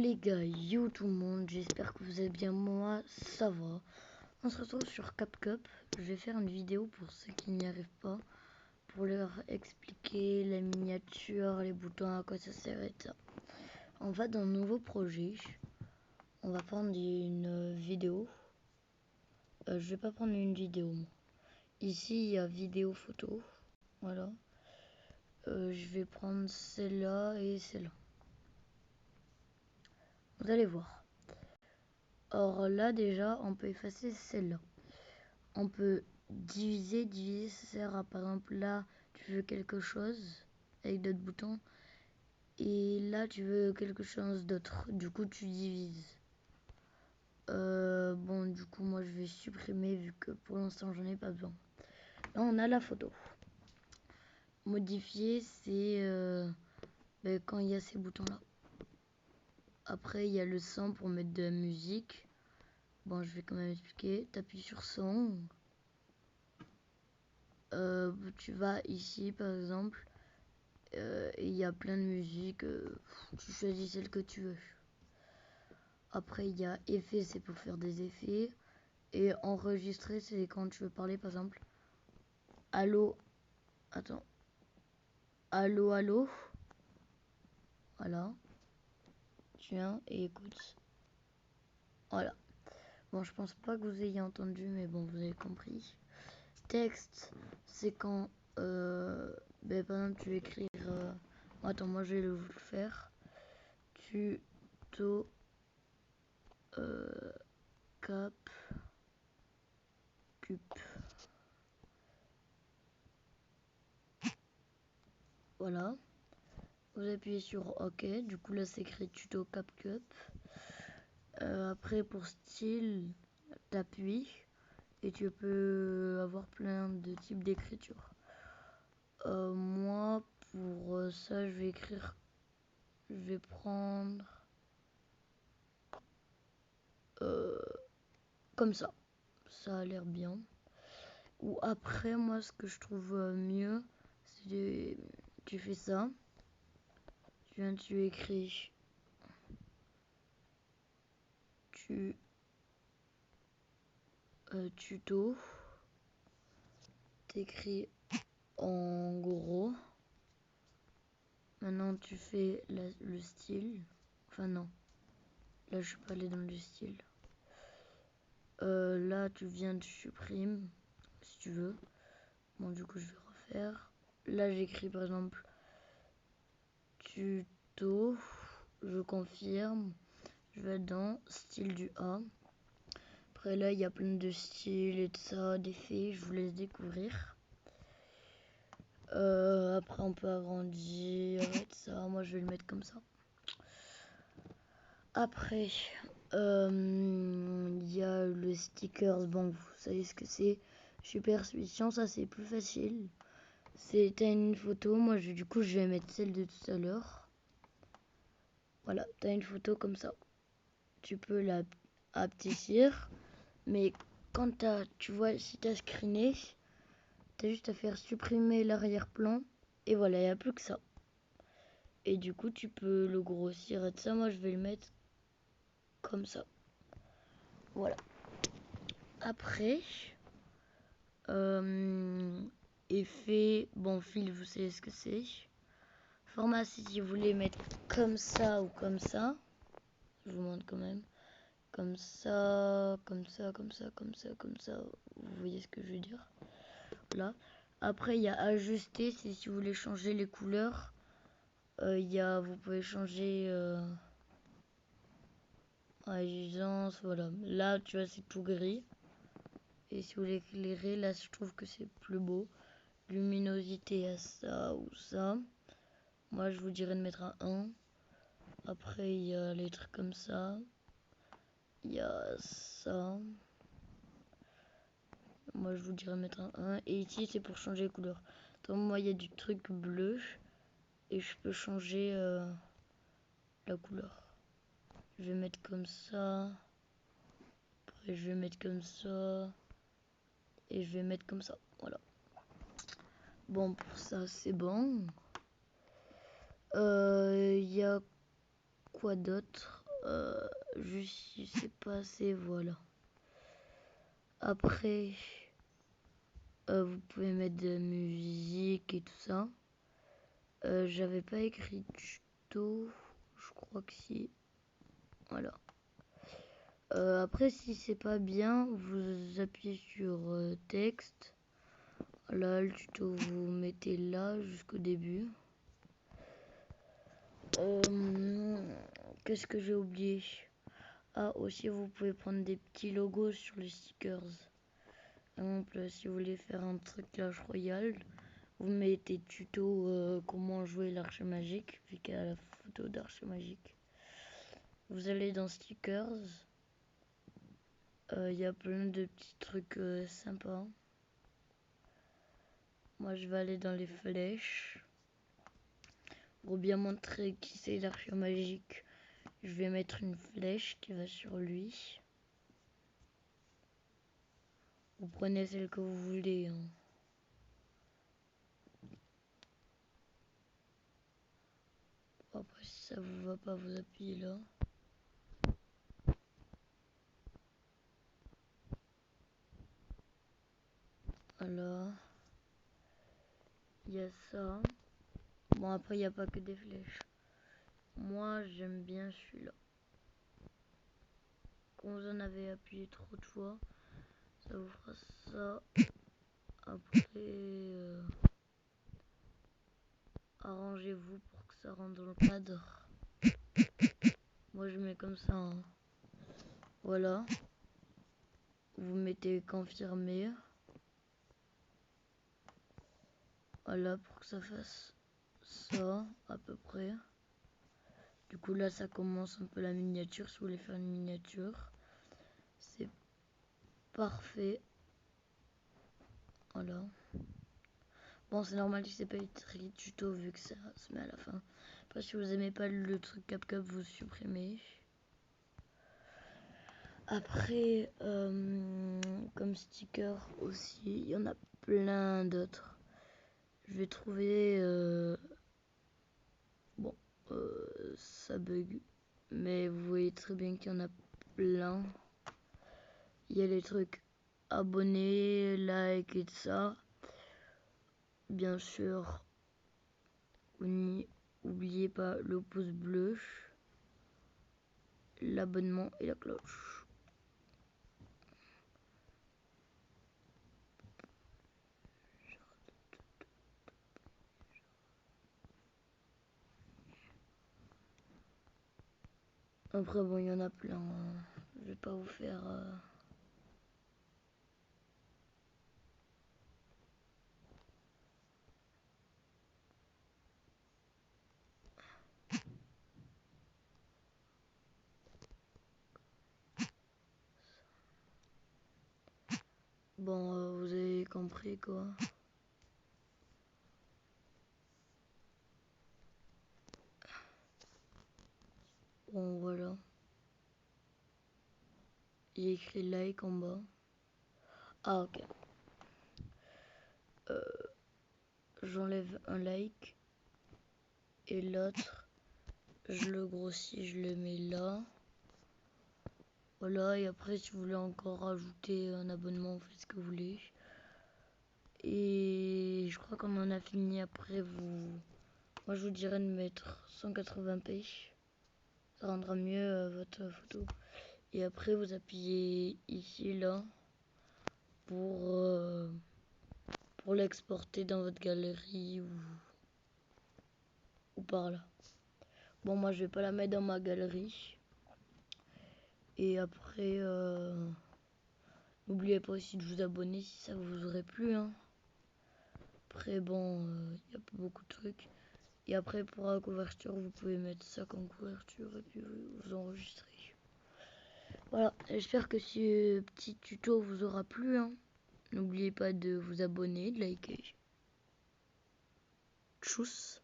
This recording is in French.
les gars, yo tout le monde, j'espère que vous allez bien, moi ça va. On se retrouve sur CapCut. Je vais faire une vidéo pour ceux qui n'y arrivent pas, pour leur expliquer la miniature, les boutons, à quoi ça sert et ça. On va dans un nouveau projet, on va prendre une vidéo. Je vais pas prendre une vidéo moi. Ici il y a vidéo photo, voilà. Je vais prendre celle-là et celle-là. Vous allez voir. Or là déjà on peut effacer celle-là. On peut diviser, ça sert à par exemple là tu veux quelque chose avec d'autres boutons et là tu veux quelque chose d'autre, du coup tu divises. Bon du coup moi je vais supprimer vu que pour l'instant j'en ai pas besoin. Là on a la photo. Modifier c'est quand il y a ces boutons là. Après il y a le son pour mettre de la musique. Bon je vais quand même expliquer. T'appuies sur son. Tu vas ici par exemple. Il y a plein de musiques. Tu choisis celle que tu veux. Après il y a effet, c'est pour faire des effets. Et enregistrer, c'est quand tu veux parler par exemple. Allô. Attends. Allô, allô. Voilà. Tu viens et écoute. Voilà. Bon, je pense pas que vous ayez entendu, mais bon, vous avez compris. Texte, c'est quand, par exemple, tu veux écrire. Attends, moi je vais le faire. Tuto cap cup. Voilà. Vous appuyez sur OK. Du coup, là, c'est écrit tuto CapCut. Après, pour style, t'appuies et tu peux avoir plein de types d'écriture. Moi, pour ça, je vais écrire. Je vais prendre comme ça. Ça a l'air bien. Ou après, moi, ce que je trouve mieux, c'est tu fais ça. Tu écris tuto. T'écris en gros. Maintenant, tu fais le style. Enfin, non. Là, je suis pas allé dans le style. Là, tu viens de supprimer, si tu veux. Bon, du coup, je vais refaire. Là, j'écris par exemple tuto. Je confirme. Je vais dans style du A. Après, là, il y a plein de styles et de ça, d'effets. Je vous laisse découvrir. Après, on peut agrandir et ça. Moi, je vais le mettre comme ça. Après, il y a le stickers. Bon, vous savez ce que c'est. Super Solution, ça c'est plus facile. C'était une photo. Moi, du coup, je vais mettre celle de tout à l'heure. Voilà, t'as une photo comme ça. Tu peux la apétissir. Mais quand tu vois, si t'as screené, t'as juste à faire supprimer l'arrière-plan. Et voilà, il n'y a plus que ça. Et du coup, tu peux le grossir et de ça. Moi, je vais le mettre comme ça. Voilà. Après, effet, bon, fil, vous savez ce que c'est. Format, si vous voulez mettre comme ça ou comme ça, je vous montre quand même. Comme ça, comme ça, comme ça, comme ça, comme ça. Vous voyez ce que je veux dire? Là. Après, il y a ajuster, c'est si vous voulez changer les couleurs. Vous pouvez changer aisance, voilà. Là, tu vois, c'est tout gris. Et si vous voulez éclairer, là, je trouve que c'est plus beau. Luminosité à ça ou ça. Moi, je vous dirais de mettre un 1. Après, il y a les trucs comme ça. Il y a ça. Moi, je vous dirais de mettre un 1. Et ici, c'est pour changer les couleurs. Donc, moi, il y a du truc bleu. Et je peux changer la couleur. Je vais mettre comme ça. Après, je vais mettre comme ça. Et je vais mettre comme ça. Voilà. Bon, pour ça, c'est bon. Il y a quoi d'autre? juste si c'est pas assez, voilà. Après, vous pouvez mettre de la musique et tout ça. J'avais pas écrit tuto, je crois que si. Voilà. Après, si c'est pas bien, vous appuyez sur texte. Là, le tuto, vous mettez là jusqu'au début. Qu'est-ce que j'ai oublié? Ah, aussi, vous pouvez prendre des petits logos sur les stickers. Par exemple, si vous voulez faire un truc Clash Royale, vous mettez tuto comment jouer l'archer magique, vu qu'il y a la photo d'archer magique. Vous allez dans stickers. Il y a plein de petits trucs sympas. Moi, je vais aller dans les flèches. Pour bien montrer qui c'est l'archer magique, je vais mettre une flèche qui va sur lui. Vous prenez celle que vous voulez. Hein. Après, si ça vous va pas, vous appuyez là. Voilà. Il y a ça. Bon, après, il n'y a pas que des flèches. Moi, j'aime bien celui-là. Quand vous en avez appuyé trop de fois, ça vous fera ça. Après, arrangez-vous pour que ça rentre dans le cadre. Moi, je mets comme ça. Hein. Voilà. Vous mettez confirmer. Voilà, pour que ça fasse ça, à peu près. Du coup, là, ça commence un peu la miniature. Si vous voulez faire une miniature, c'est parfait. Voilà. Bon, c'est normal si c'est pas écrit tuto vu que ça se met à la fin. Après, si vous aimez pas le truc CapCut, vous supprimez. Après, comme sticker aussi, il y en a plein d'autres. Je vais trouver... bon, ça bug. Mais vous voyez très bien qu'il y en a plein. Il y a les trucs abonnés, like et tout ça. Bien sûr, n'oubliez pas le pouce bleu, l'abonnement et la cloche. Après, bon, il y en a plein. Hein. Je vais pas vous faire... Bon, vous avez compris quoi. Bon, voilà. Il y a écrit like en bas. Ah, ok. J'enlève un like. Et l'autre, je le grossis, je le mets là. Voilà, et après, si vous voulez encore rajouter un abonnement, vous faites ce que vous voulez. Et je crois qu'on en a fini. Après, moi, je vous dirais de mettre 180p. Ça rendra mieux votre photo. Et après, vous appuyez ici, là, pour l'exporter dans votre galerie ou par là. Bon, moi, je vais pas la mettre dans ma galerie. Et après, n'oubliez pas aussi de vous abonner si ça vous aurait plu. Hein. Après, bon, il y a pas beaucoup de trucs. Et après, pour la couverture, vous pouvez mettre ça comme couverture et puis vous enregistrer. Voilà, j'espère que ce petit tuto vous aura plu. Hein. N'oubliez pas de vous abonner, de liker. Tchuss.